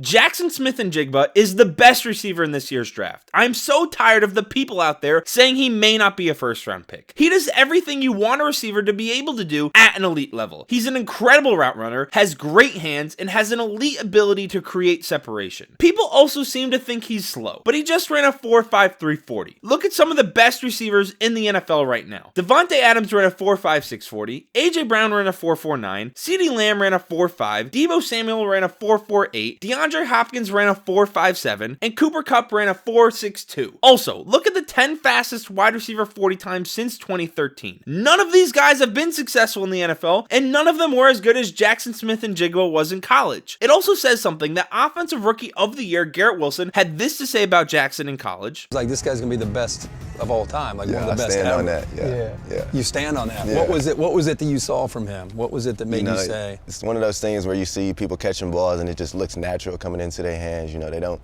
Jaxon Smith Njigba is the best receiver in this year's draft. I'm so tired of the people out there saying he may not be a first-round pick. He does everything you want a receiver to be able to do at an elite level. He's an incredible route runner, has great hands, and has an elite ability to create separation. People also seem to think he's slow, but he just ran a 4.53 40. Look at some of the best receivers in the NFL right now. Devontae Adams ran a 4.56 40, AJ Brown ran a 4.49, CeeDee Lamb ran a 4.5, Deebo Samuel ran a 4.48, DeAndre Hopkins ran a 4.57, and Cooper Kupp ran a 4.62. Also, look at the 10 fastest wide receiver 40 times since 2013. None of these guys have been successful in the NFL, and none of them were as good as Jaxon Smith Njigba was in college. It also says something that Offensive Rookie of the Year Garrett Wilson had this to say about Jaxon in college. Like, this guy's gonna be the best of all time, like one of the best stand ever. on that. Yeah. You stand on that. Yeah. What was it that you saw from him? What was it that made you say? It's one of those things where you see people catching balls and it just looks natural coming into their hands. You know, they don't,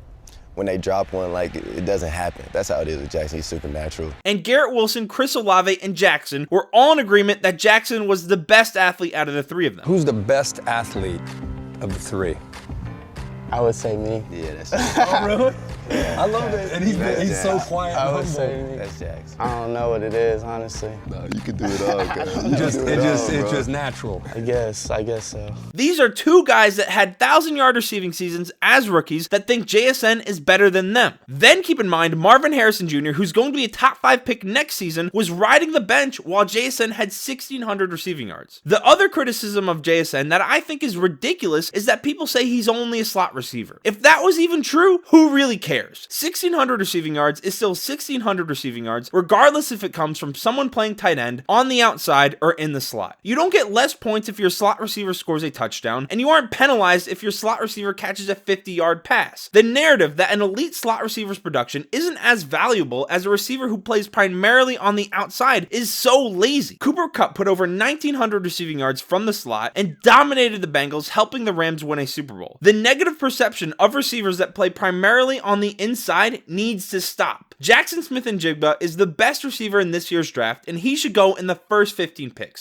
when they drop one, like, it doesn't happen. That's how it is with Jaxon. He's supernatural. And Garrett Wilson, Chris Olave, and Jaxon were all in agreement that Jaxon was the best athlete out of the three of them. Who's the best athlete of the three? I would say me. Yeah, that's Oh, really? I love it. And he's so quiet. I would say me. That's Jaxon. I don't know what it is, honestly. No, you can do it all, guys. It's just natural. I guess so. These are two guys that had 1,000-yard receiving seasons as rookies that think JSN is better than them. Then keep in mind Marvin Harrison Jr., who's going to be a top 5 pick next season, was riding the bench while JSN had 1,600 receiving yards. The other criticism of JSN that I think is ridiculous is that people say he's only a slot receiver. If that was even true, who really cares? 1,600 receiving yards is still 1,600 receiving yards, regardless if it comes from someone playing tight end, on the outside, or in the slot. You don't get less points if your slot receiver scores a touchdown, and you aren't penalized if your slot receiver catches a 50-yard pass. The narrative that an elite slot receiver's production isn't as valuable as a receiver who plays primarily on the outside is so lazy. Cooper Kupp put over 1,900 receiving yards from the slot and dominated the Bengals, helping the Rams win a Super Bowl. The negative perception of receivers that play primarily on the inside needs to stop. Jaxon Smith Njigba is the best receiver in this year's draft, and he should go in the first 15 picks.